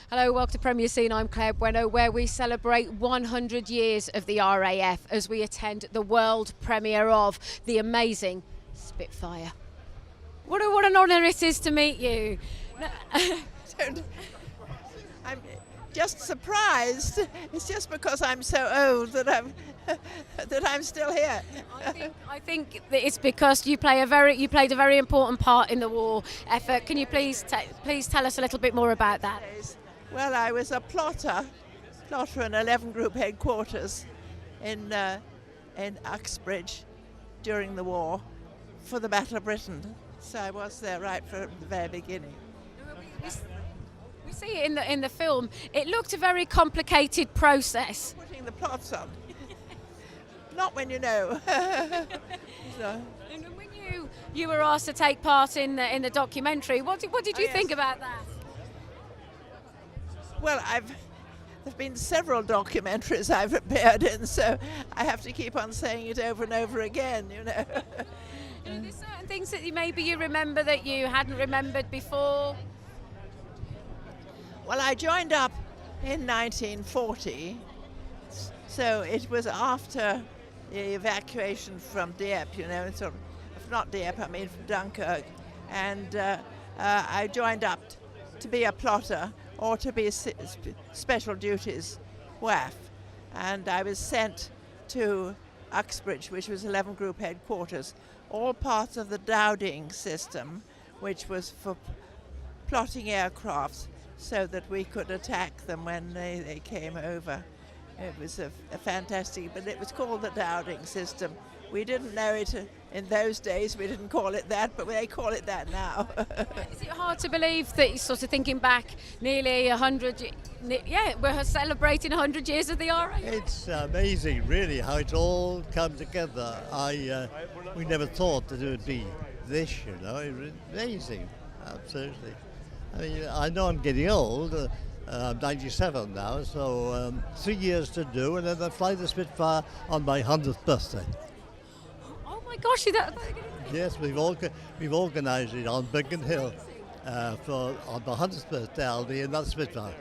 Hello, welcome to Premier Scene. I'm Claire Bueno, where we celebrate 100 years of the RAF as we attend the world premiere of the amazing Spitfire. What an honour it is to meet you. I'm just surprised. It's just because I'm so old that I'm still here. I think that it's because you played a very important part in the war effort. Can you please tell us a little bit more about that? Well, I was a plotter in 11 Group headquarters in Uxbridge during the war for the Battle of Britain. So I was there right from the very beginning. We see it in the film. It looked a very complicated process. Putting the plots on. Not when you know. So. And when you were asked to take part in the documentary, what did you think about that? Well, there've been several documentaries I've appeared in, so I have to keep on saying it over and over again, you know. And there's certain things that maybe you remember that you hadn't remembered before? Well, I joined up in 1940, so it was after the evacuation from Dieppe, you know, sort of, not Dieppe, I mean from Dunkirk, and I joined up to be a plotter or to be special duties WAAF, and I was sent to Uxbridge, which was 11 Group headquarters, all parts of the Dowding system, which was for plotting aircrafts so that we could attack them when they came over. It was a fantastic, but it was called the Dowding system. We didn't know it in those days, we didn't call it that, but they call it that now. Is it hard to believe that, sort of thinking back nearly 100, we're celebrating 100 years of the RAF? It's amazing, really, how it all come together. We never thought that it would be this, you know. It was amazing, absolutely. I mean, I know I'm getting old. I'm 97 now, so 3 years to do, and then I fly the Spitfire on my 100th birthday. Oh my gosh, Yes, we've organised it on Biggin Hill on the 100th birthday. I'll be in that Spitfire.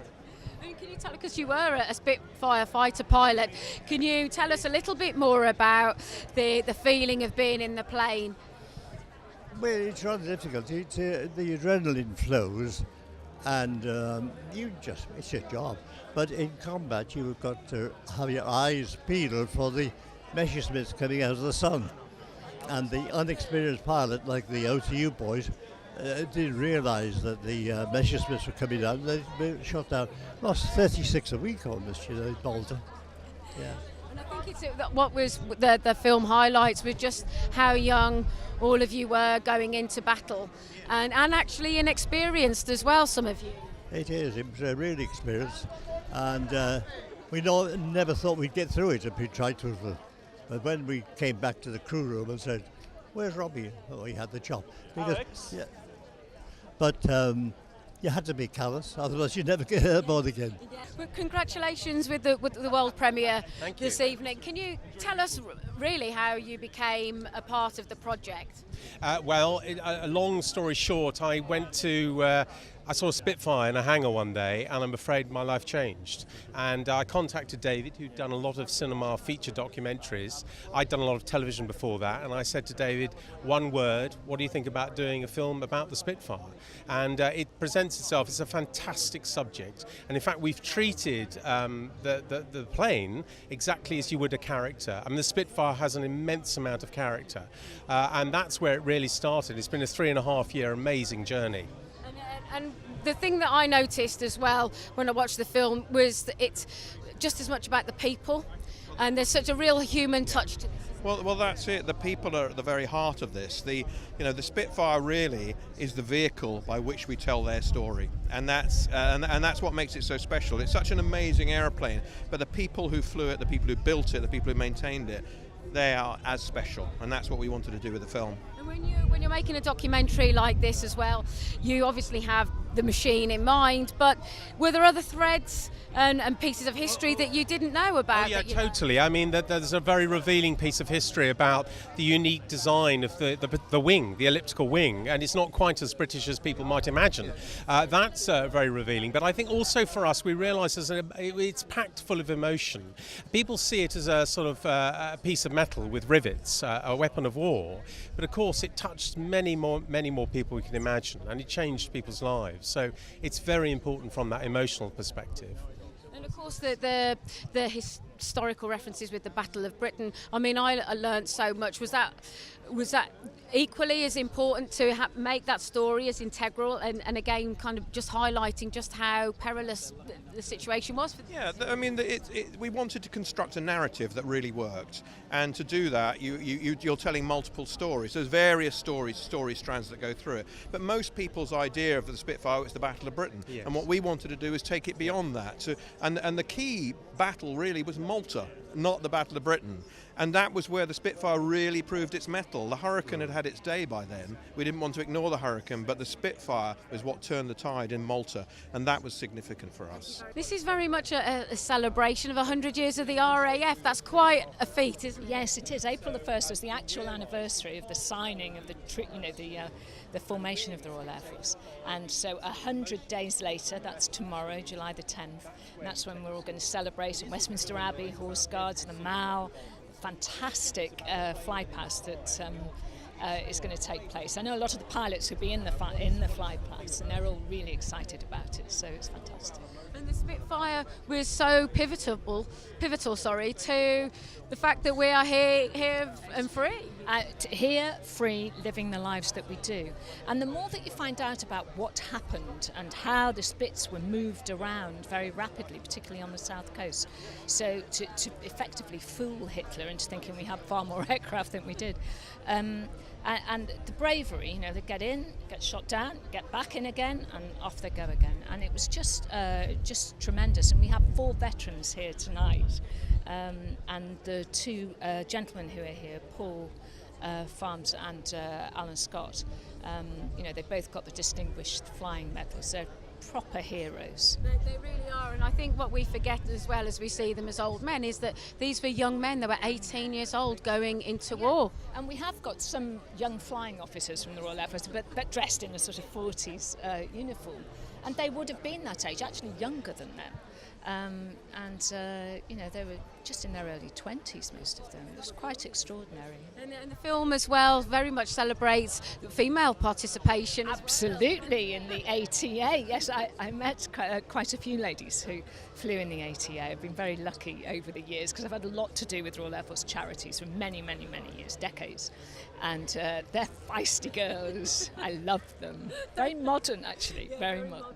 And can you tell, because you were a Spitfire fighter pilot, can you tell us a little bit more about the feeling of being in the plane? Well, it's rather difficult. The adrenaline flows, and it's your job. But in combat, you've got to have your eyes peeled for the Messerschmitts coming out of the sun. And the unexperienced pilot, like the OTU boys, didn't realise that the Messerschmitts were coming down. They were shot down. Lost 36 a week on this, you know, in Malta. Yeah. And I think what was the film highlights was just how young all of you were going into battle, and actually inexperienced as well, some of you. It is. It was a real experience, and we never thought we'd get through it if we tried to. But when we came back to the crew room and said, "Where's Robbie?" Oh, he had the job. Alex. Yeah. But you had to be callous, otherwise you'd never get airborne again. Yeah. Well, congratulations with the world premiere this evening. Can you tell us really how you became a part of the project? A long story short, I saw a Spitfire in a hangar one day, and I'm afraid my life changed. And I contacted David, who'd done a lot of cinema feature documentaries. I'd done a lot of television before that, and I said to David, one word, what do you think about doing a film about the Spitfire? And it presents itself as a fantastic subject. And in fact, we've treated the plane exactly as you would a character. I mean, the Spitfire has an immense amount of character, and that's where it really started. It's been a 3.5-year amazing journey. And the thing that I noticed as well when I watched the film was that it's just as much about the people, and there's such a real human touch to this. Well, that's it. The people are at the very heart of this. The Spitfire really is the vehicle by which we tell their story, and that's what makes it so special. It's such an amazing airplane, but the people who flew it, the people who built it, the people who maintained it, they are as special, and that's what we wanted to do with the film. And when you're making a documentary like this as well, you obviously have the machine in mind, but were there other threads and pieces of history that you didn't know about? Oh, yeah, totally. I mean, there's a very revealing piece of history about the unique design of the wing, the elliptical wing, and it's not quite as British as people might imagine. That's very revealing. But I think also for us, we realise it's packed full of emotion. People see it as a sort of a piece of metal with rivets, a weapon of war. But of course, it touched many more people we can imagine, and it changed people's lives. So it's very important from that emotional perspective. And of course, the historical references with the Battle of Britain. I mean, I learned so much. Was that equally as important to make that story as integral, and again, kind of just highlighting just how perilous the situation was? I mean, we wanted to construct a narrative that really worked, and to do that, you're telling multiple stories. There's various story strands that go through it, but most people's idea of the Spitfire was the Battle of Britain, yes. And what we wanted to do is take it beyond that. And the key battle really was Malta, not the Battle of Britain. And that was where the Spitfire really proved its mettle. The Hurricane had had its day by then. We didn't want to ignore the Hurricane, but the Spitfire was what turned the tide in Malta, and that was significant for us. This is very much a celebration of 100 years of the RAF. That's quite a feat, isn't it? Yes, it is. April the 1st was the actual anniversary of the signing of the formation of the Royal Air Force. And so 100 days later, that's tomorrow, July the 10th, and that's when we're all going to celebrate in Westminster Abbey, Horse Guards, the Mall. Fantastic fly past that is going to take place. I know a lot of the pilots will be in the fly past, and they're all really excited about it, so it's fantastic. And the Spitfire was so pivotal, to the fact that we are here and free. Here, free, living the lives that we do. And the more that you find out about what happened and how the Spits were moved around very rapidly, particularly on the south coast, so to effectively fool Hitler into thinking we had far more aircraft than we did. And the bravery, they get in, get shot down, get back in again, and off they go again. And it was just tremendous. And we have 4 veterans here tonight, and the 2 gentlemen who are here, Paul Farms and Allan Scott. They both got the Distinguished Flying Medals. They're proper heroes. They really are, and I think what we forget as well as we see them as old men is that these were young men. They were 18 years old going into war. And we have got some young flying officers from the Royal Air Force, but dressed in a sort of 40s uniform, and they would have been that age, actually younger than them. They were just in their early 20s, most of them. It was quite extraordinary. And the film as well very much celebrates female participation. Absolutely, in the ATA. Yes, I met quite a few ladies who flew in the ATA. I've been very lucky over the years because I've had a lot to do with Royal Air Force charities for many, many, many years, decades. And they're feisty girls. I love them. Very modern, actually, very modern.